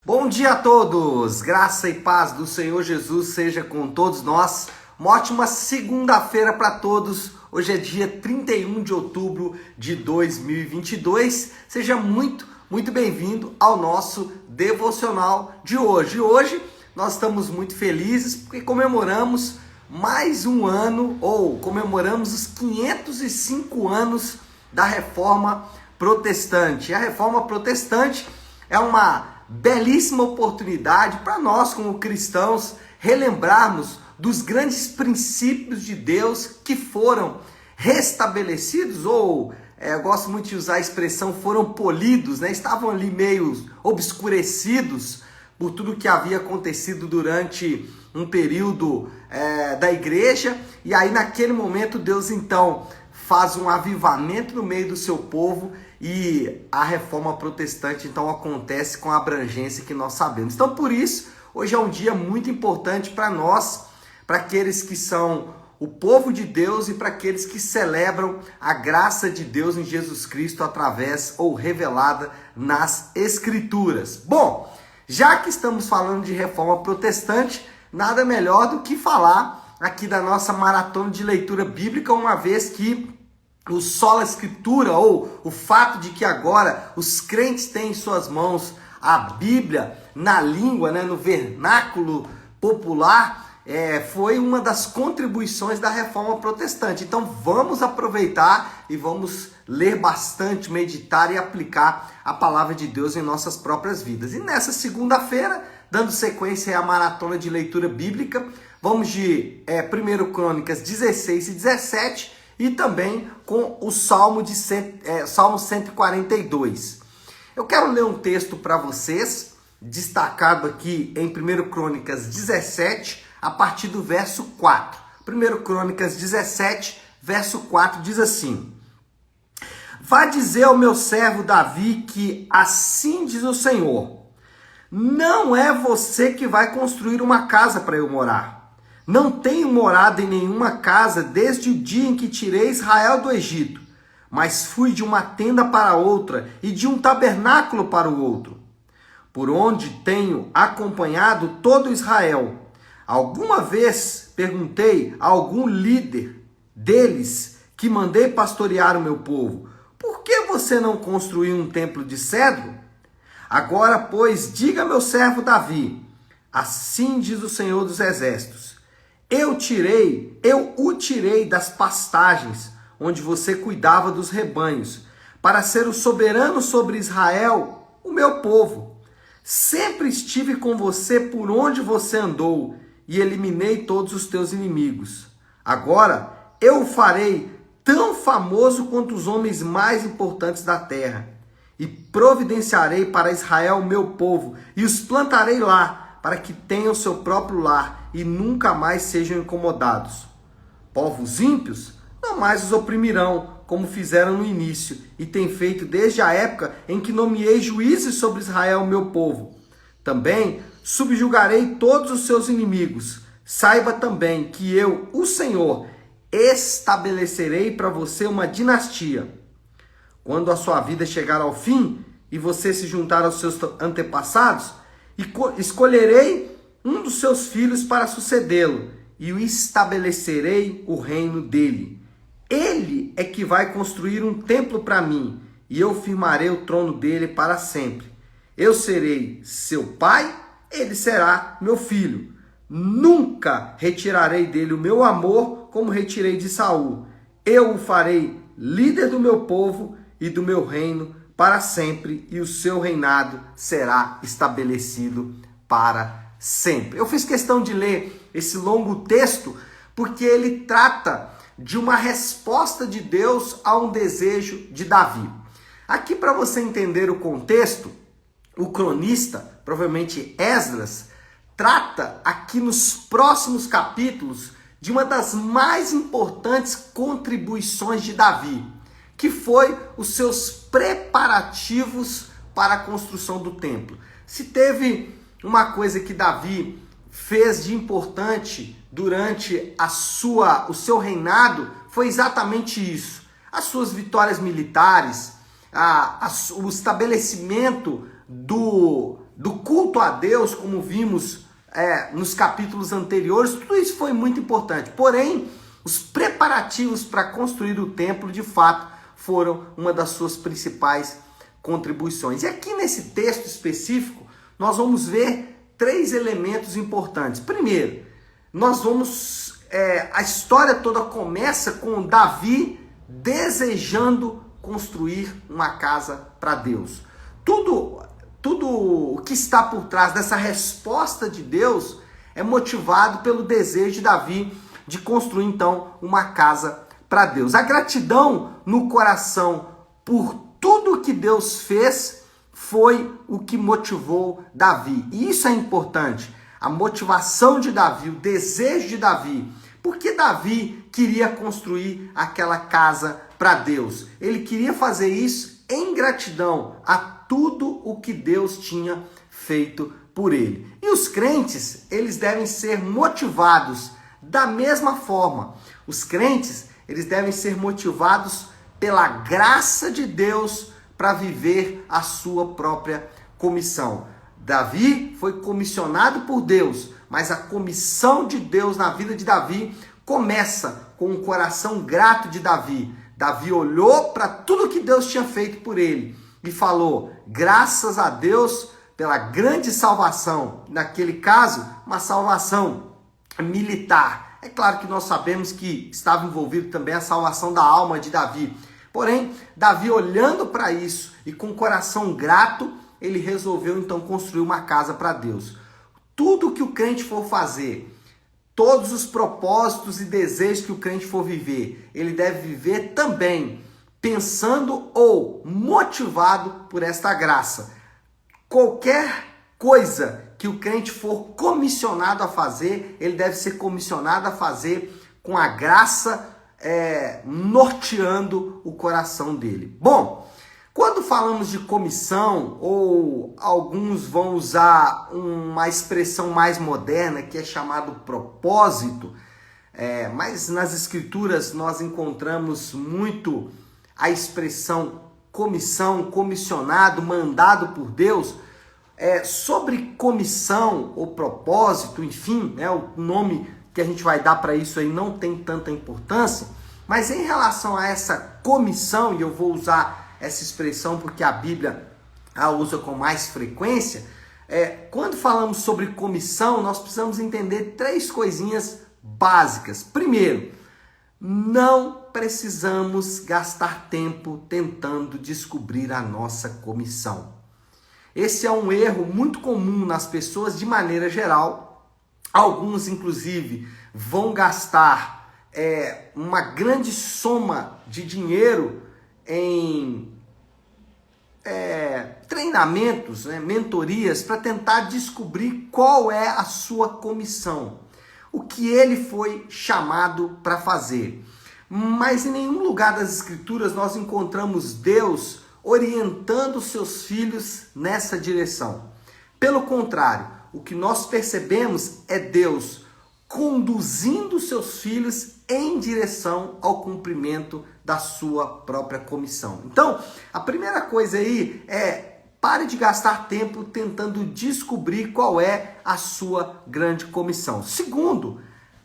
Bom dia a todos, graça e paz do Senhor Jesus seja com todos nós. Uma ótima segunda-feira para todos. Hoje é dia 31 de outubro de 2022. Seja muito bem-vindo ao nosso devocional de hoje. Hoje nós estamos muito felizes porque comemoramos mais um ano, ou comemoramos os 505 anos da Reforma Protestante. A Reforma Protestante é uma belíssima oportunidade para nós, como cristãos, relembrarmos dos grandes princípios de Deus que foram restabelecidos, ou eu gosto muito de usar a expressão, foram polidos, né? Estavam ali meio obscurecidos por tudo que havia acontecido durante um período da igreja, e aí naquele momento Deus então faz um avivamento no meio do seu povo, e a reforma protestante então acontece com a abrangência que nós sabemos. Então por isso, hoje é um dia muito importante para nós, para aqueles que são o povo de Deus e para aqueles que celebram a graça de Deus em Jesus Cristo através ou revelada nas Escrituras. Bom, já que estamos falando de reforma protestante, nada melhor do que falar aqui da nossa maratona de leitura bíblica, uma vez que o sola escritura, ou o fato de que agora os crentes têm em suas mãos a Bíblia na língua, né, no vernáculo popular, foi uma das contribuições da Reforma Protestante. Então vamos aproveitar e vamos ler bastante, meditar e aplicar a palavra de Deus em nossas próprias vidas. E nessa segunda-feira, dando sequência à maratona de leitura bíblica, vamos de 1 Crônicas 16 e 17, e também com o Salmo 142. Eu quero ler um texto para vocês, destacado aqui em 1 Crônicas 17, a partir do verso 4. 1 Crônicas 17, verso 4 diz assim: Vá dizer ao meu servo Davi que assim diz o Senhor: não é você que vai construir uma casa para eu morar. Não tenho morado em nenhuma casa desde o dia em que tirei Israel do Egito, mas fui de uma tenda para outra e de um tabernáculo para o outro, por onde tenho acompanhado todo Israel. Alguma vez perguntei a algum líder deles que mandei pastorear o meu povo: por que você não construiu um templo de cedro? Agora, pois, diga a meu servo Davi: assim diz o Senhor dos Exércitos: eu o tirei das pastagens, onde você cuidava dos rebanhos, para ser o soberano sobre Israel, o meu povo. Sempre estive com você por onde você andou, e eliminei todos os teus inimigos. Agora eu o farei tão famoso quanto os homens mais importantes da terra, e providenciarei para Israel o meu povo, e os plantarei lá, para que tenham seu próprio lar e nunca mais sejam incomodados. Povos ímpios não mais os oprimirão, como fizeram no início, e têm feito desde a época em que nomeei juízes sobre Israel, meu povo. Também subjugarei todos os seus inimigos. Saiba também que eu, o Senhor, estabelecerei para você uma dinastia. Quando a sua vida chegar ao fim e você se juntar aos seus antepassados, escolherei um dos seus filhos para sucedê-lo e o estabelecerei o reino dele. Ele é que vai construir um templo para mim e eu firmarei o trono dele para sempre. Eu serei seu pai, ele será meu filho. Nunca retirarei dele o meu amor como retirei de Saul. Eu o farei líder do meu povo e do meu reino para sempre, e o seu reinado será estabelecido para sempre. Eu fiz questão de ler esse longo texto porque ele trata de uma resposta de Deus a um desejo de Davi. Aqui, para você entender o contexto, o cronista, provavelmente Esdras, trata aqui nos próximos capítulos de uma das mais importantes contribuições de Davi, que foi os seus preparativos para a construção do templo. Se teve uma coisa que Davi fez de importante durante o seu reinado, foi exatamente isso. As suas vitórias militares, o estabelecimento do culto a Deus, como vimos nos capítulos anteriores, tudo isso foi muito importante. Porém, os preparativos para construir o templo, de fato, foram uma das suas principais contribuições. E aqui nesse texto específico, nós vamos ver 3 elementos importantes. Primeiro, nós vamos... a história toda começa com Davi desejando construir uma casa para Deus. Tudo o que está por trás dessa resposta de Deus é motivado pelo desejo de Davi de construir então uma casa para Deus. A gratidão no coração por tudo que Deus fez foi o que motivou Davi. E isso é importante. A motivação de Davi, o desejo de Davi. Por que Davi queria construir aquela casa para Deus? Ele queria fazer isso em gratidão a tudo o que Deus tinha feito por ele. E os crentes, eles devem ser motivados da mesma forma. Os crentes, eles devem ser motivados pela graça de Deus para viver a sua própria comissão. Davi foi comissionado por Deus, mas a comissão de Deus na vida de Davi começa com o coração grato de Davi. Davi olhou para tudo que Deus tinha feito por ele e falou: graças a Deus pela grande salvação. Naquele caso, uma salvação militar. É claro que nós sabemos que estava envolvido também a salvação da alma de Davi. Porém, Davi, olhando para isso e com o coração grato, ele resolveu então construir uma casa para Deus. Tudo que o crente for fazer, todos os propósitos e desejos que o crente for viver, ele deve viver também pensando ou motivado por esta graça. Qualquer coisa que o crente for comissionado a fazer, ele deve ser comissionado a fazer com a graça norteando o coração dele. Bom, quando falamos de comissão, ou alguns vão usar uma expressão mais moderna que é chamado propósito, mas nas escrituras nós encontramos muito a expressão comissão, comissionado, mandado por Deus. Sobre comissão ou propósito, enfim, o nome que a gente vai dar para isso aí não tem tanta importância, mas em relação a essa comissão, e eu vou usar essa expressão porque a Bíblia a usa com mais frequência, quando falamos sobre comissão, nós precisamos entender 3 coisinhas básicas. Primeiro, não precisamos gastar tempo tentando descobrir a nossa comissão. Esse é um erro muito comum nas pessoas de maneira geral. Alguns, inclusive, vão gastar uma grande soma de dinheiro em treinamentos, mentorias, para tentar descobrir qual é a sua comissão, o que ele foi chamado para fazer. Mas em nenhum lugar das Escrituras nós encontramos Deus orientando seus filhos nessa direção. Pelo contrário, o que nós percebemos é Deus conduzindo seus filhos em direção ao cumprimento da sua própria comissão. Então, a primeira coisa aí pare de gastar tempo tentando descobrir qual é a sua grande comissão. Segundo,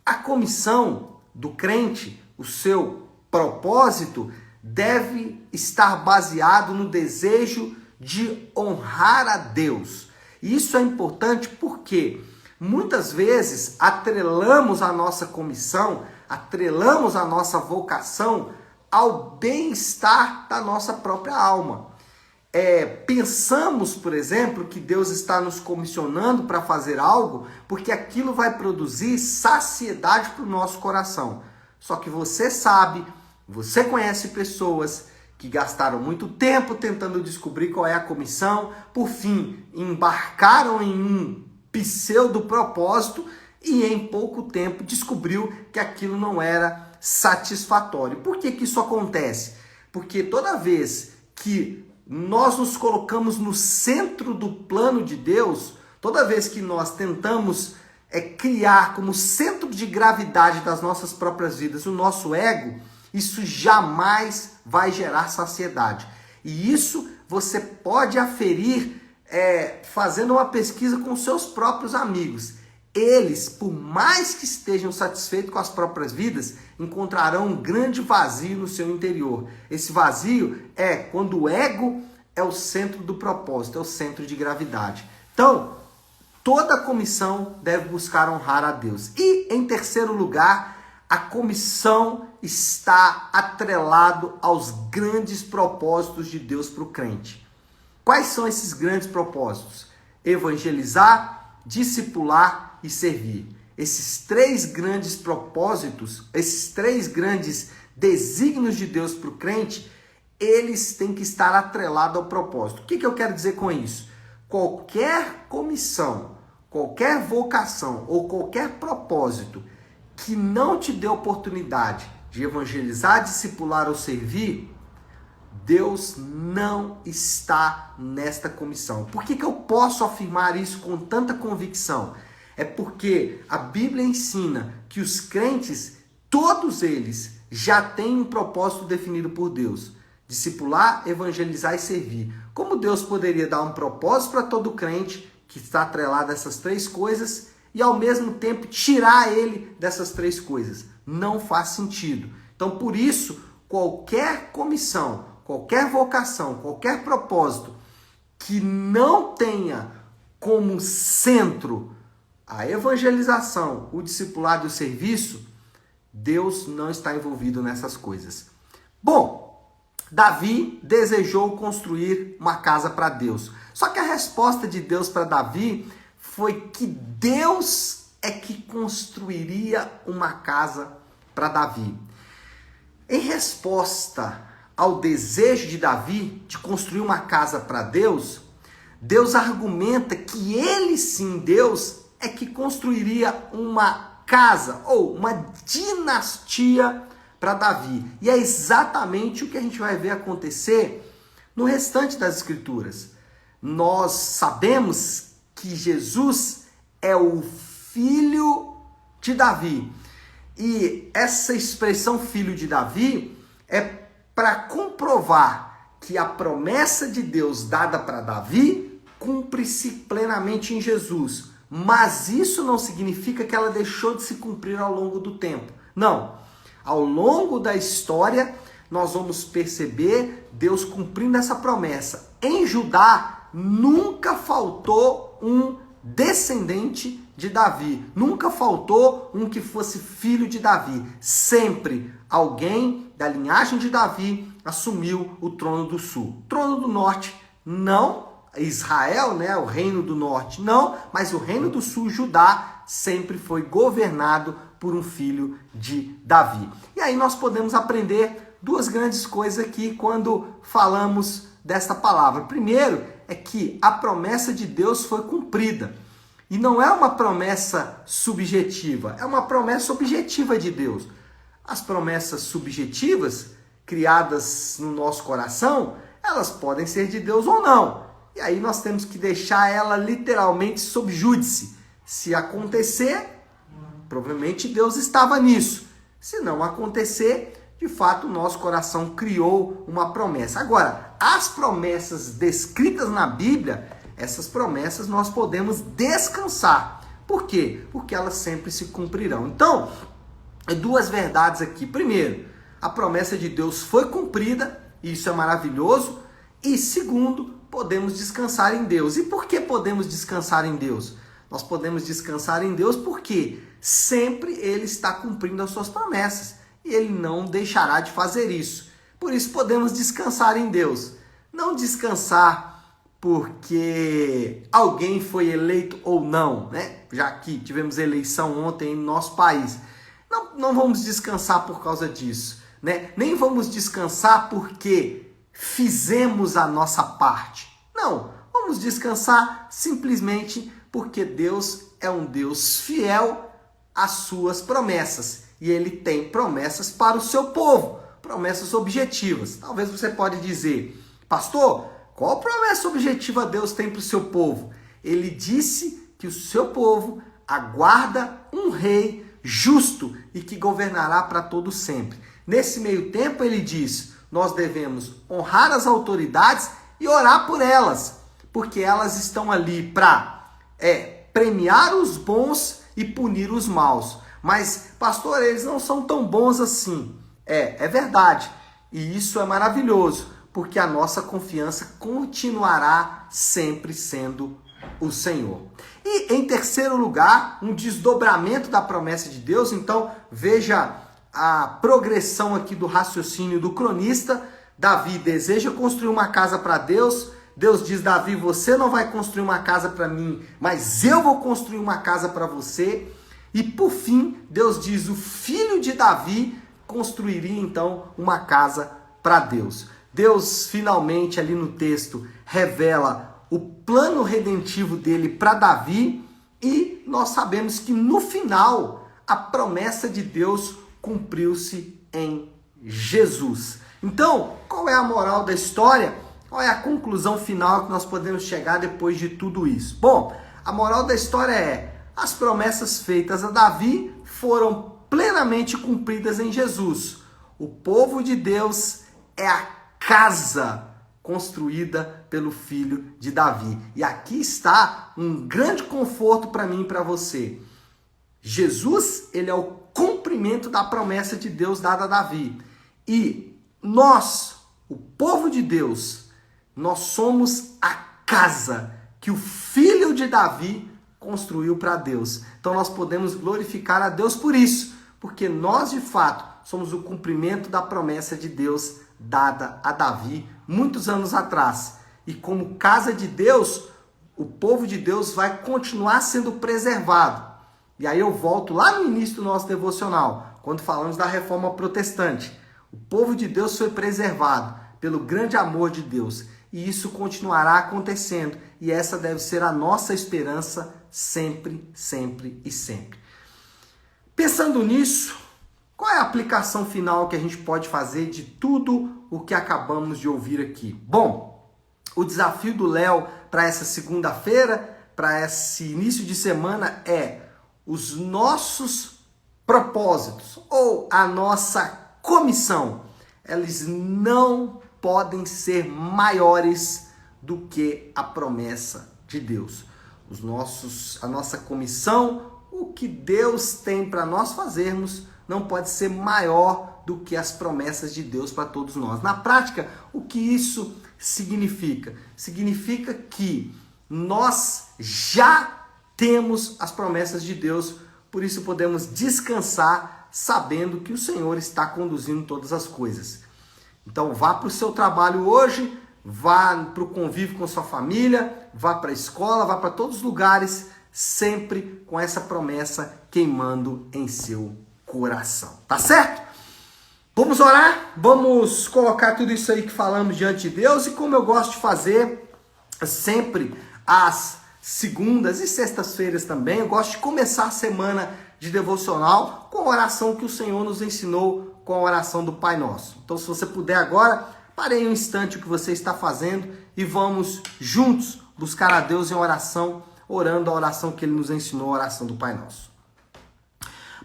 a comissão do crente, o seu propósito, deve estar baseado no desejo de honrar a Deus. E isso é importante porque muitas vezes atrelamos a nossa comissão, atrelamos a nossa vocação ao bem-estar da nossa própria alma. Pensamos, por exemplo, que Deus está nos comissionando para fazer algo porque aquilo vai produzir saciedade para o nosso coração. Só que você sabe, você conhece pessoas que gastaram muito tempo tentando descobrir qual é a comissão, por fim, embarcaram em um pseudo-propósito e em pouco tempo descobriu que aquilo não era satisfatório. Por que isso acontece? Porque toda vez que nós nos colocamos no centro do plano de Deus, toda vez que nós tentamos criar como centro de gravidade das nossas próprias vidas o nosso ego, isso jamais vai gerar saciedade. E isso você pode aferir fazendo uma pesquisa com seus próprios amigos. Eles, por mais que estejam satisfeitos com as próprias vidas, encontrarão um grande vazio no seu interior. Esse vazio é quando o ego é o centro do propósito, é o centro de gravidade. Então, toda comissão deve buscar honrar a Deus. E, em terceiro lugar, a comissão está atrelado aos grandes propósitos de Deus para o crente. Quais são esses grandes propósitos? Evangelizar, discipular e servir. Esses três grandes propósitos, esses três grandes desígnios de Deus para o crente, eles têm que estar atrelados ao propósito. O que eu quero dizer com isso? Qualquer comissão, qualquer vocação ou qualquer propósito que não te dê oportunidade de evangelizar, discipular ou servir, Deus não está nesta comissão. Por que eu posso afirmar isso com tanta convicção? É porque a Bíblia ensina que os crentes, todos eles, já têm um propósito definido por Deus. Discipular, evangelizar e servir. Como Deus poderia dar um propósito para todo crente que está atrelado a essas três coisas e ao mesmo tempo tirar ele dessas três coisas? Não faz sentido. Então, por isso, qualquer comissão, qualquer vocação, qualquer propósito que não tenha como centro a evangelização, o discipulado e o serviço, Deus não está envolvido nessas coisas. Bom, Davi desejou construir uma casa para Deus. Só que a resposta de Deus para Davi foi que Deus é que construiria uma casa para Davi. Em resposta ao desejo de Davi de construir uma casa para Deus, Deus argumenta que ele sim, Deus, é que construiria uma casa ou uma dinastia para Davi. E é exatamente o que a gente vai ver acontecer no restante das Escrituras. Nós sabemos que Jesus é o filho de Davi. E essa expressão filho de Davi é para comprovar que a promessa de Deus dada para Davi cumpre-se plenamente em Jesus. Mas isso não significa que ela deixou de se cumprir ao longo do tempo. Não. Ao longo da história, nós vamos perceber Deus cumprindo essa promessa. Em Judá, nunca faltou um descendente de Davi. Nunca faltou um que fosse filho de Davi. Sempre alguém da linhagem de Davi assumiu o trono do sul. Trono do norte, não. Israel, né, o reino do norte, não. Mas o reino do sul, Judá, sempre foi governado por um filho de Davi. E aí nós podemos aprender duas grandes coisas aqui quando falamos desta palavra. Primeiro é que a promessa de Deus foi cumprida. E não é uma promessa subjetiva, é uma promessa objetiva de Deus. As promessas subjetivas, criadas no nosso coração, elas podem ser de Deus ou não. E aí nós temos que deixar ela literalmente sob júdice. Se acontecer, provavelmente Deus estava nisso. Se não acontecer, de fato o nosso coração criou uma promessa. Agora, as promessas descritas na Bíblia, essas promessas nós podemos descansar. Por quê? Porque elas sempre se cumprirão. Então, duas verdades aqui. Primeiro, a promessa de Deus foi cumprida, e isso é maravilhoso. E segundo, podemos descansar em Deus. E por que podemos descansar em Deus? Nós podemos descansar em Deus porque sempre Ele está cumprindo as suas promessas. E Ele não deixará de fazer isso. Por isso podemos descansar em Deus. Não descansar porque alguém foi eleito ou não, né? Já que tivemos eleição ontem no nosso país. Não vamos descansar por causa disso, né? Nem vamos descansar porque fizemos a nossa parte. Não, vamos descansar simplesmente porque Deus é um Deus fiel às suas promessas. E Ele tem promessas para o seu povo, promessas objetivas. Talvez você pode dizer, pastor, qual promessa objetiva Deus tem para o seu povo? Ele disse que o seu povo aguarda um rei justo e que governará para todo sempre. Nesse meio tempo, ele diz, nós devemos honrar as autoridades e orar por elas, Porque elas estão ali para premiar os bons e punir os maus. Mas, pastor, eles não são tão bons assim. É verdade. E isso é maravilhoso, porque a nossa confiança continuará sempre sendo o Senhor. E em terceiro lugar, um desdobramento da promessa de Deus. Então, veja a progressão aqui do raciocínio do cronista. Davi deseja construir uma casa para Deus. Deus diz: Davi, você não vai construir uma casa para mim, mas eu vou construir uma casa para você. E por fim, Deus diz: o filho de Davi construiria então uma casa para Deus. Deus finalmente ali no texto revela o plano redentivo dele para Davi, e nós sabemos que no final a promessa de Deus cumpriu-se em Jesus. Então, qual é a moral da história? Qual é a conclusão final que nós podemos chegar depois de tudo isso? Bom, a moral da história é: as promessas feitas a Davi foram plenamente cumpridas em Jesus. O povo de Deus é a casa construída pelo filho de Davi. E aqui está um grande conforto para mim e para você. Jesus, ele é o cumprimento da promessa de Deus dada a Davi. E nós, o povo de Deus, nós somos a casa que o filho de Davi construiu para Deus. Então nós podemos glorificar a Deus por isso, porque nós de fato somos o cumprimento da promessa de Deus dada a Davi muitos anos atrás. E como casa de Deus, o povo de Deus vai continuar sendo preservado. E aí eu volto lá no início do nosso devocional, quando falamos da reforma protestante. O povo de Deus foi preservado pelo grande amor de Deus. E isso continuará acontecendo. E essa deve ser a nossa esperança sempre, sempre e sempre. Pensando nisso, qual é a aplicação final que a gente pode fazer de tudo o que acabamos de ouvir aqui? Bom, o desafio do Léo para essa segunda-feira, para esse início de semana, é os nossos propósitos ou a nossa comissão. Eles não podem ser maiores do que a promessa de Deus. A nossa comissão, o que Deus tem para nós fazermos, não pode ser maior do que as promessas de Deus para todos nós. Na prática, o que isso significa? Significa que nós já temos as promessas de Deus, por isso podemos descansar sabendo que o Senhor está conduzindo todas as coisas. Então vá para o seu trabalho hoje, vá para o convívio com sua família, vá para a escola, vá para todos os lugares, sempre com essa promessa queimando em seu coração. Tá certo? Vamos orar? Vamos colocar tudo isso aí que falamos diante de Deus, e como eu gosto de fazer sempre às segundas e sextas-feiras também, eu gosto de começar a semana de devocional com a oração que o Senhor nos ensinou, com a oração do Pai Nosso. Então, se você puder agora, pare um instante o que você está fazendo e vamos juntos buscar a Deus em oração, orando a oração que Ele nos ensinou, a oração do Pai Nosso.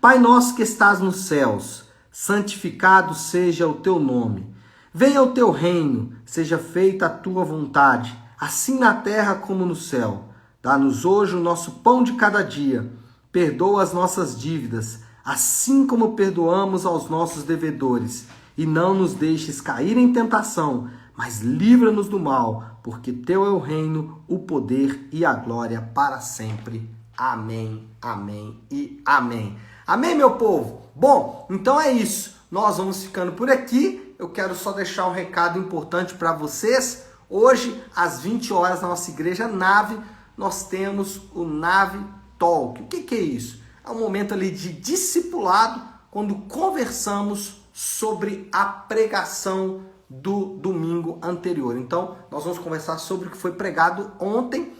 Pai nosso que estás nos céus, santificado seja o teu nome. Venha o teu reino, seja feita a tua vontade, assim na terra como no céu. Dá-nos hoje o nosso pão de cada dia. Perdoa as nossas dívidas, assim como perdoamos aos nossos devedores. E não nos deixes cair em tentação, mas livra-nos do mal, porque teu é o reino, o poder e a glória para sempre. Amém, amém e amém. Amém, meu povo? Bom, então é isso. Nós vamos ficando por aqui. Eu quero só deixar um recado importante para vocês. Hoje, às 20 horas, na nossa igreja Nave, nós temos o Nave Talk. O que é isso? É um momento ali de discipulado, quando conversamos sobre a pregação do domingo anterior. Então, nós vamos conversar sobre o que foi pregado ontem,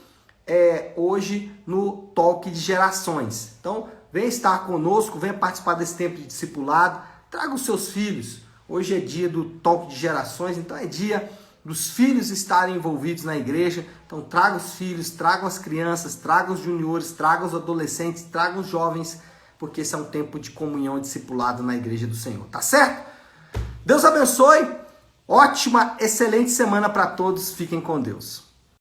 hoje no Talk de Gerações. Então, venha estar conosco, venha participar desse tempo de discipulado, traga os seus filhos. Hoje é dia do Talk de Gerações, então é dia dos filhos estarem envolvidos na igreja. Então traga os filhos, tragam as crianças, tragam os juniores, tragam os adolescentes, tragam os jovens, porque esse é um tempo de comunhão e discipulado na igreja do Senhor, tá certo? Deus abençoe, ótima, excelente semana para todos, fiquem com Deus.